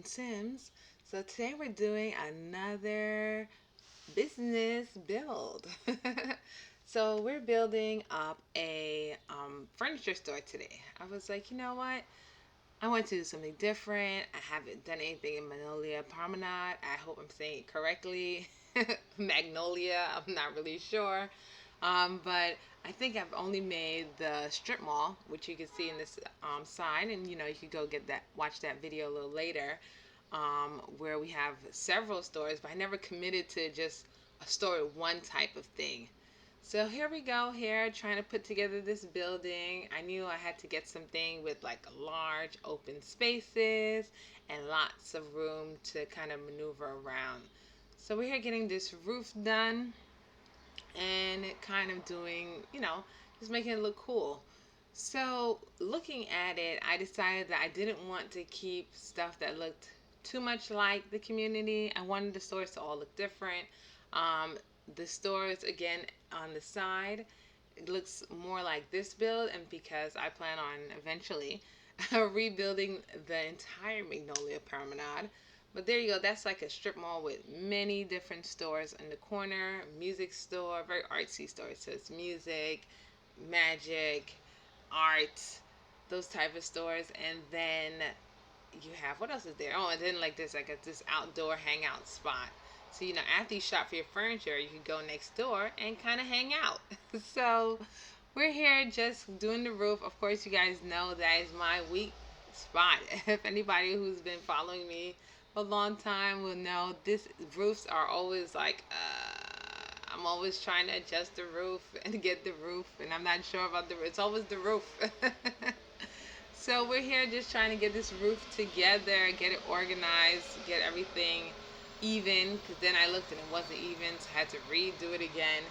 Sims. So today we're doing another business build. So we're building up a furniture store today. I was like, you know what? I want to do something different. I haven't done anything in Magnolia Promenade. I hope I'm saying it correctly. Magnolia, I'm not really sure. But I think I've only made the strip mall, which you can see in this sign, and you could go get that, watch that video a little later, where we have several stores, but I never committed to just a store with one type of thing. So here we go here, trying to put together this building. I knew I had to get something with like large open spaces and lots of room to kind of maneuver around. So we're here getting this roof done and kind of doing, just making it look cool. So looking at it, I decided that I didn't want to keep stuff that looked too much like the community. I wanted the stores to all look different. Um, the stores, again, on the side, it looks more like this build, and because I plan on eventually rebuilding the entire Magnolia Promenade. But there you go. That's like a strip mall with many different stores in the corner. Music store, very artsy store. So it's music, magic, art, those type of stores. And then you have, what else is there? Oh, and then like there's like this outdoor hangout spot. So after you shop for your furniture, you can go next door and kind of hang out. So we're here just doing the roof. Of course, you guys know that is my weak spot. If anybody who's been following me a long time will know, this roofs are always like, I'm always trying to adjust the roof and get the roof, and I'm not sure about the roof. It's always the roof. So we're here just trying to get this roof together, get it organized, get everything even, because then I looked and it wasn't even, so I had to redo it again.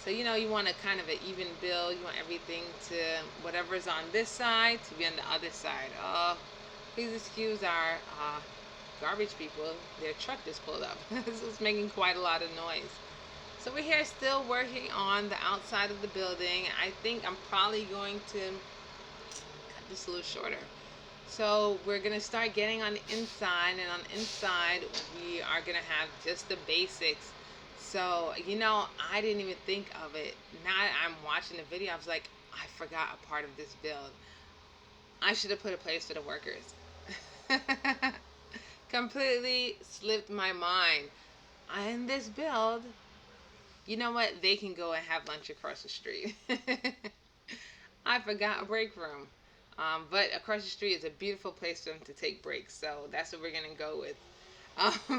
So you want a kind of an even build. You want everything to, whatever's on this side to be on the other side. Oh, please excuse our garbage people. Their truck just pulled up. This is making quite a lot of noise. So we're here still working on the outside of the building. I think I'm probably going to cut this a little shorter. So we're going to start getting on the inside, and on the inside we are going to have just the basics. So, I didn't even think of it. Now I'm watching the video, I was like, I forgot a part of this build. I should have put a place for the workers. Completely slipped my mind. In this build, you know what? They can go and have lunch across the street. I forgot a break room. But across the street is a beautiful place for them to take breaks. So that's what we're going to go with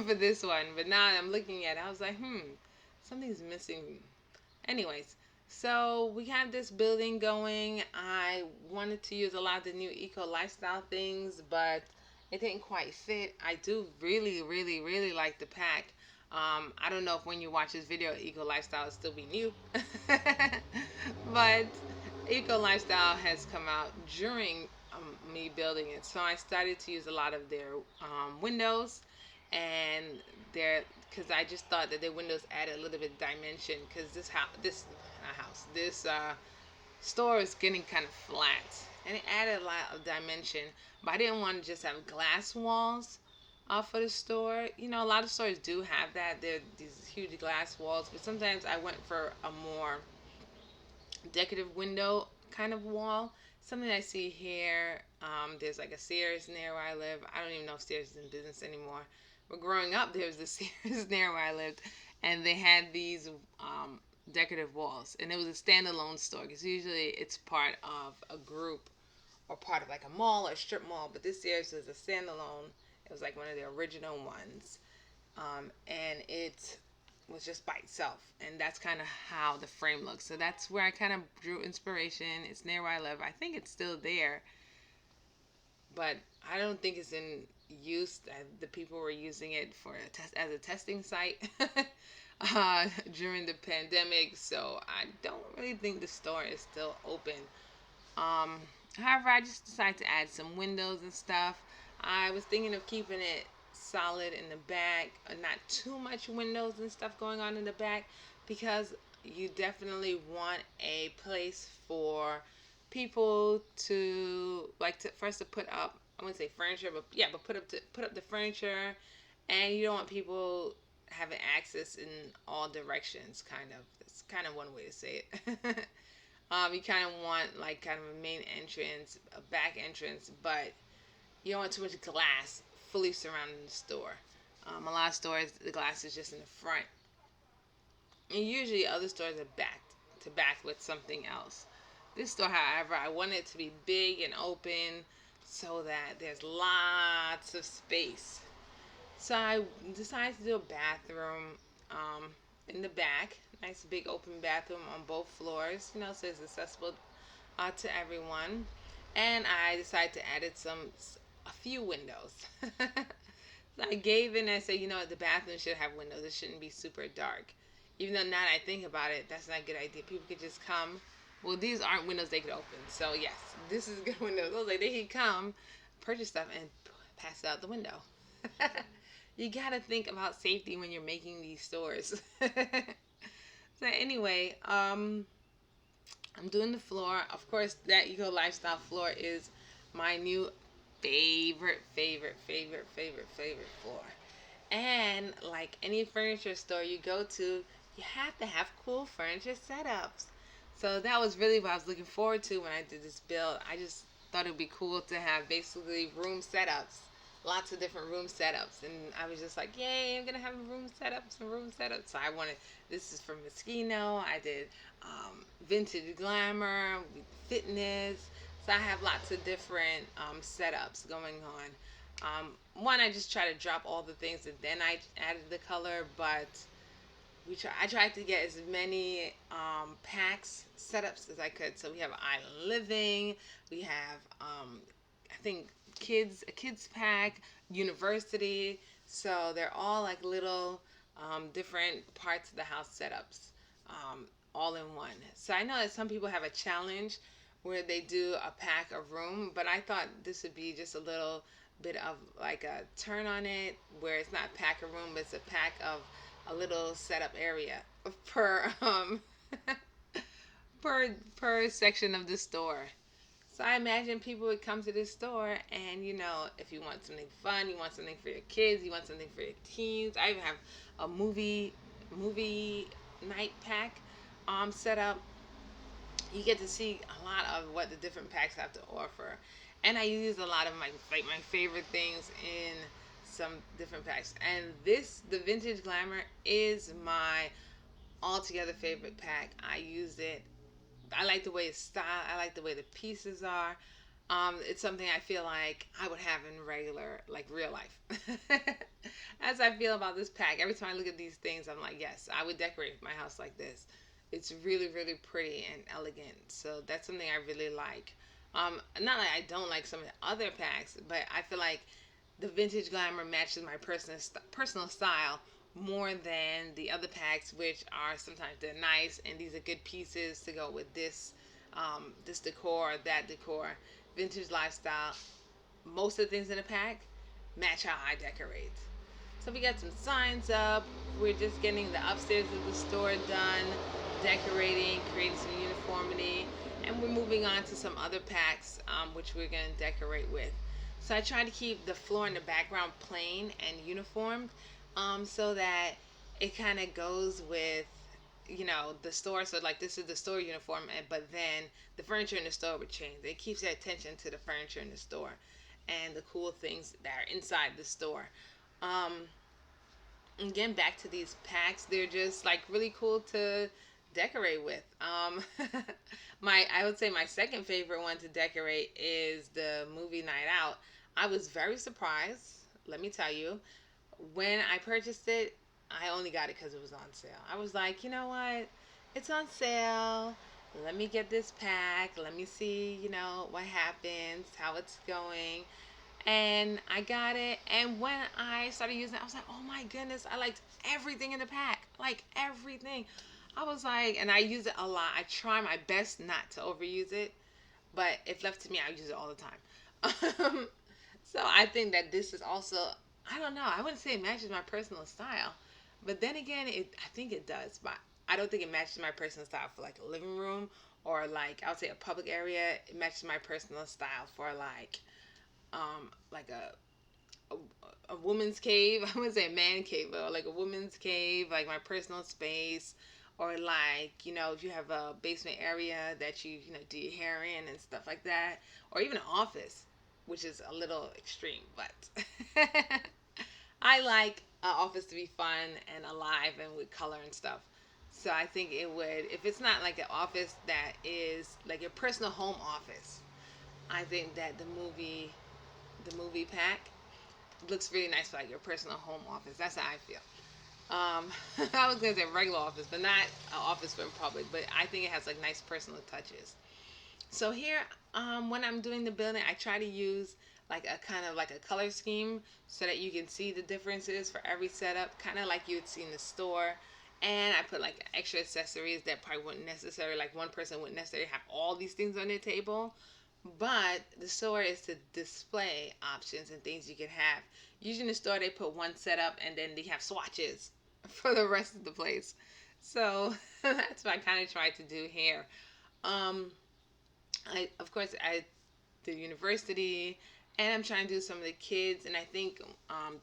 for this one. But now I'm looking at it, I was like, something's missing. Anyways, so we have this building going. I wanted to use a lot of the new eco lifestyle things, but it didn't quite fit. I do really, really, really like the pack. I don't know if when you watch this video, eco lifestyle will still be new. But eco lifestyle has come out during me building it, so I started to use a lot of their windows, and because I just thought that their windows added a little bit of dimension, because this store is getting kind of flat, and it added a lot of dimension. But I didn't want to just have glass walls for the store. A lot of stores do have that. They're these huge glass walls, but sometimes I went for a more decorative window kind of wall. Something I see here. There's like a Sears near where I live. I don't even know if Sears is in business anymore. But growing up, there was the Sears near where I lived, and they had these decorative walls, and it was a standalone store, because usually it's part of a group or part of like a mall or a strip mall. But this Sears was a standalone. It was like one of the original ones, and it was just by itself, and that's kind of how the frame looks. So that's where I kind of drew inspiration. It's near where I live. I think it's still there, but I don't think it's in use. The people were using it for as a testing site during the pandemic, so I don't really think the store is still open. However, I just decided to add some windows and stuff. I was thinking of keeping it solid in the back, not too much windows and stuff going on in the back, because you definitely want a place for people to first to put up I wouldn't say furniture, but yeah, but put up the furniture, and you don't want people having access in all directions. Kind of, that's kind of one way to say it. You kind of want like kind of a main entrance, a back entrance, but you don't want too much glass fully surrounding the store. A lot of stores, the glass is just in the front, and usually other stores are back to back with something else. This store, however, I want it to be big and open so that there's lots of space. So I decided to do a bathroom um, in the back. Nice big open bathroom on both floors, so it's accessible to everyone. And I decided to add a few windows. So I gave in and said, the bathroom should have windows. It shouldn't be super dark. Even though now that I think about it, that's not a good idea. People could just come. Well, these aren't windows they could open. So yes, this is a good window. Like they could come, purchase stuff, and pass it out the window. You gotta think about safety when you're making these stores. So anyway, I'm doing the floor. Of course, that Eco Lifestyle floor is my new favorite floor. And like any furniture store you go to, you have to have cool furniture setups. So that was really what I was looking forward to when I did this build. I just thought it would be cool to have basically room setups, lots of different room setups. And I was just like, yay, I'm going to have some room setups. So I wanted, this is from Moschino. I did vintage glamour, fitness. So I have lots of different setups going on. One, I just try to drop all the things and then I added the color, but I tried to get as many packs setups as I could. So we have island living, we have I think a kids pack, university. So they're all like little different parts of the house setups, all in one. So I know that some people have a challenge where they do a pack of room, but I thought this would be just a little bit of like a turn on it where it's not a pack of room, but it's a pack of a little setup area per per section of the store. So I imagine people would come to this store and if you want something fun, you want something for your kids, you want something for your teens. I even have a movie night pack set up. You get to see a lot of what the different packs have to offer. And I use a lot of my favorite things in some different packs. And the Vintage Glamour is my altogether favorite pack. I use it. I like the way it's styled. I like the way the pieces are. It's something I feel like I would have in regular, like real life. As I feel about this pack, every time I look at these things, I'm like, yes, I would decorate my house like this. It's really, really pretty and elegant. So that's something I really like. Not like I don't like some of the other packs, but I feel like the Vintage Glamour matches my personal style more than the other packs, which are sometimes they're nice and these are good pieces to go with this decor, that decor. Vintage Lifestyle, most of the things in the pack match how I decorate. So we got some signs up. We're just getting the upstairs of the store done, decorating, creating some uniformity, and we're moving on to some other packs, which we're going to decorate with. So I try to keep the floor in the background plain and uniform, so that it kind of goes with the store. So like this is the store uniform, but then the furniture in the store would change. It keeps their attention to the furniture in the store and the cool things that are inside the store. um Again, back to these packs, they're just like really cool to decorate with. My I would say my second favorite one to decorate is the movie night out. I was very surprised, let me tell you, when I purchased it. I only got it because it was on sale. I was like, you know what? It's on sale. Let me get this pack. Let me see, what happens, how it's going. And I got it. And when I started using it, I was like, oh my goodness, I liked everything in the pack. Like everything. I was like, and I use it a lot. I try my best not to overuse it, but if left to me, I use it all the time. So I think that this is also, I don't know, I wouldn't say it matches my personal style, but then again, I think it does, but I don't think it matches my personal style for like a living room or like I would say a public area. It matches my personal style for like like a woman's cave. I wouldn't say a man cave, but like a woman's cave, like my personal space, or like if you have a basement area that you do your hair in and stuff like that, or even an office, which is a little extreme, but I like an office to be fun and alive and with color and stuff. So I think it would, if it's not like an office that is like your personal home office, I think that the movie pack looks really nice for like your personal home office. That's how I feel. I was gonna say regular office, but not an office for in public. But I think it has like nice personal touches. So here, when I'm doing the building, I try to use like a kind of like a color scheme so that you can see the differences for every setup, kind of like you would see in the store. And I put like extra accessories that probably wouldn't necessarily, like one person wouldn't necessarily have all these things on their table. But the store is to display options and things you can have. Usually in the store they put one setup and then they have swatches for the rest of the place. So that's what I kind of tried to do here. Um, I of course I did university, and I'm trying to do some of the kids, and I think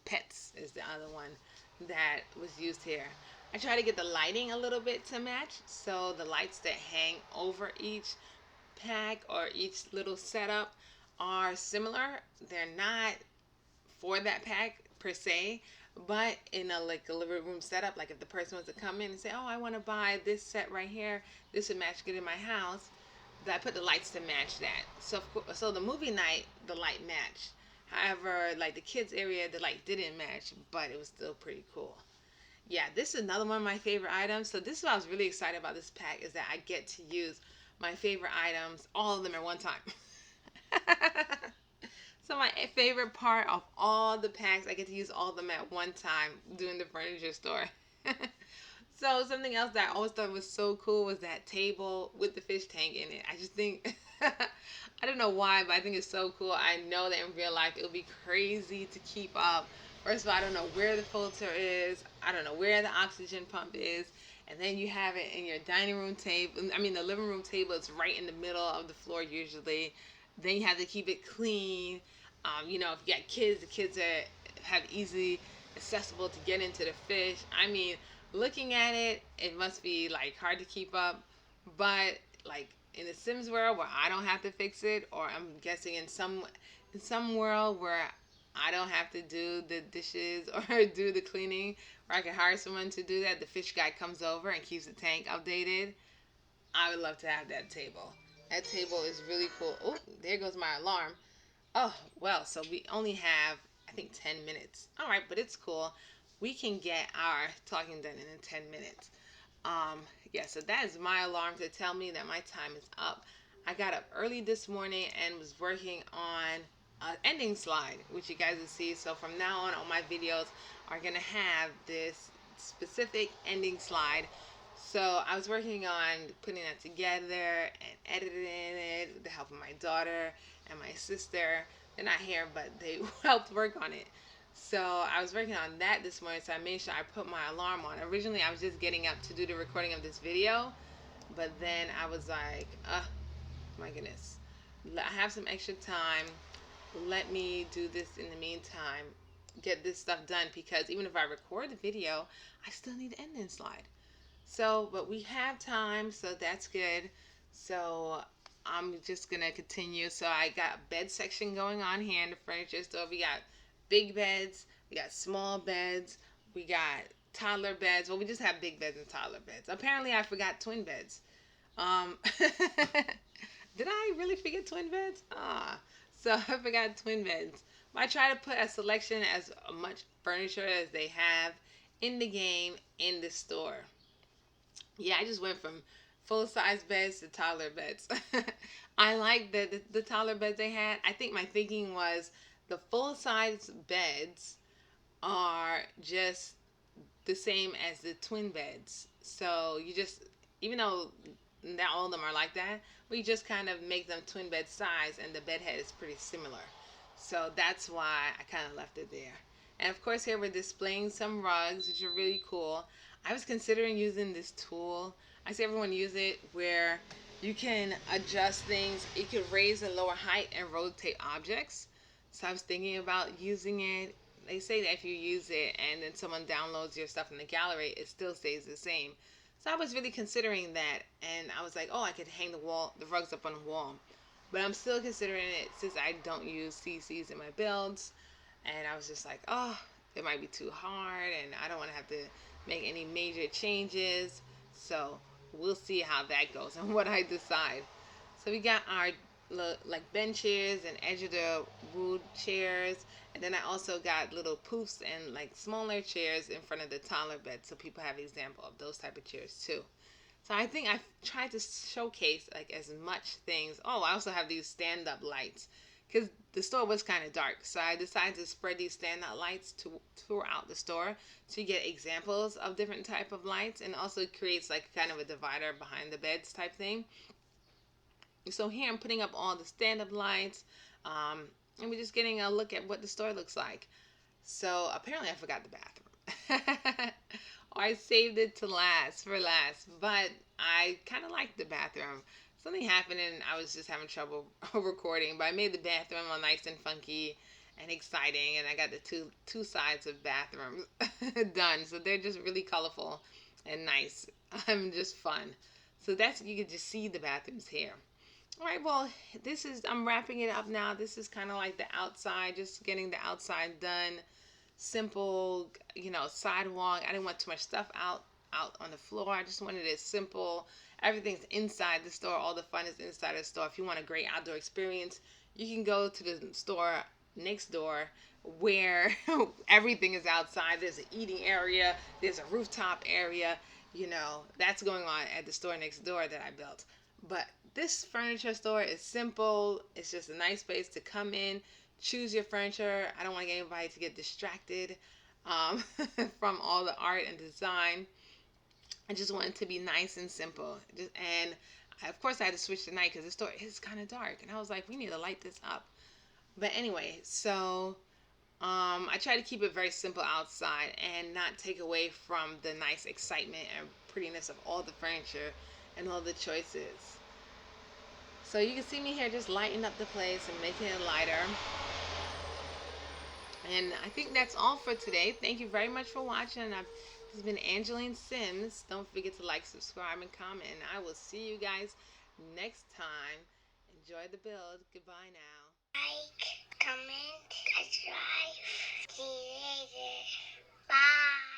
pets is the other one that was used here. I try to get the lighting a little bit to match, so the lights that hang over each pack or each little setup are similar. They're not for that pack per se, but in a like a living room setup, like if the person wants to come in and say, "Oh, I want to buy this set right here. This would match good in my house." That I put the lights to match that. So the movie night, the light matched. However, like the kids area, the light didn't match, but it was still pretty cool. Yeah, this is another one of my favorite items. So this is what I was really excited about this pack, is that I get to use my favorite items, all of them at one time. So my favorite part of all the packs, I get to use all of them at one time doing the furniture store. So something else that I always thought was so cool was that table with the fish tank in it. I just think I don't know why, but I think it's so cool. I know that in real life it would be crazy to keep up. First of all, I don't know where the filter is. I don't know where the oxygen pump is. And then you have it in your dining room table. I mean, the living room table is right in the middle of the floor usually. Then you have to keep it clean. If you got kids, the kids have easily accessible to get into the fish. I mean, looking at it, it must be like hard to keep up. But like in the Sims world where I don't have to fix it, or I'm guessing in some world where I don't have to do the dishes or do the cleaning, or I can hire someone to do that. The fish guy comes over and keeps the tank updated. I would love to have that table. That table is really cool. Oh, there goes my alarm. Oh, well, so we only have, I think, 10 minutes. All right, but it's cool. We can get our talking done in 10 minutes. Um, yeah, so that is my alarm to tell me that my time is up. I got up early this morning and was working on an ending slide, which you guys will see. So from now on, all my videos are going to have this specific ending slide. So I was working on putting that together and editing it with the help of my daughter and my sister. They're not here, but they helped work on it. So I was working on that this morning, so I made sure I put my alarm on. Originally, I was just getting up to do the recording of this video, but then I was like, my goodness, I have some extra time. Let me do this in the meantime, get this stuff done, because even if I record the video, I still need the ending slide. So, but we have time, so that's good. So I'm just gonna continue. So I got a bed section going on here in the furniture store. We got big beds, we got small beds, we got toddler beds. Well, we just have big beds and toddler beds. Apparently I forgot twin beds. Did I really forget twin beds? So I forgot twin beds. But I try to put a selection as much furniture as they have in the game in the store. Yeah, I just went from full size beds to toddler beds. I like the toddler beds they had. I think my thinking was the full size beds are just the same as the twin beds. So you just, even though not all of them are like that, we just kind of make them twin bed size, and the bed head is pretty similar. So that's why I kind of left it there. And of course here we're displaying some rugs, which are really cool. I was considering using this tool. I see everyone use it where you can adjust things. You can raise and lower height and rotate objects. So I was thinking about using it. They say that if you use it and then someone downloads your stuff in the gallery, it still stays the same. So I was really considering that, and I was like, oh, I could hang the rugs up on the wall. But I'm still considering it since I don't use CCs in my builds, and I was just like, oh, it might be too hard, and I don't want to have to make any major changes. So we'll see how that goes and what I decide. So we got our like bench chairs and edge of the wood chairs, and then I also got little poofs and like smaller chairs in front of the taller bed, so people have example of those type of chairs too. So I think I've tried to showcase like as much things. Oh, I also have these stand up lights because the store was kind of dark, so I decided to spread these stand up lights throughout the store to get examples of different type of lights, and also creates like kind of a divider behind the beds type thing. So here I'm putting up all the stand-up lights, and we're just getting a look at what the store looks like. So apparently I forgot the bathroom. Or I saved it to last, but I kind of liked the bathroom. Something happened and I was just having trouble recording, but I made the bathroom all nice and funky and exciting, and I got the two sides of bathrooms done. So they're just really colorful and nice. Just fun. So that's, you can just see the bathrooms here. All right, well, I'm wrapping it up now. This is kind of like the outside, just getting the outside done. Simple, sidewalk. I didn't want too much stuff out on the floor. I just wanted it simple. Everything's inside the store. All the fun is inside the store. If you want a great outdoor experience, you can go to the store next door where everything is outside. There's an eating area, there's a rooftop area. That's going on at the store next door that I built. But this furniture store is simple. It's just a nice place to come in, choose your furniture. I don't want to get anybody to get distracted um, from all the art and design. I just want it to be nice and simple. And of course, I had to switch the night because the store is kind of dark. And I was like, we need to light this up. But anyway, so I try to keep it very simple outside and not take away from the nice excitement and prettiness of all the furniture and all the choices. So you can see me here just lighting up the place and making it lighter. And I think that's all for today. Thank you very much for watching. This has been AngelineSims. Don't forget to like, subscribe, and comment. And I will see you guys next time. Enjoy the build. Goodbye now. Like, comment, subscribe. See you later. Bye.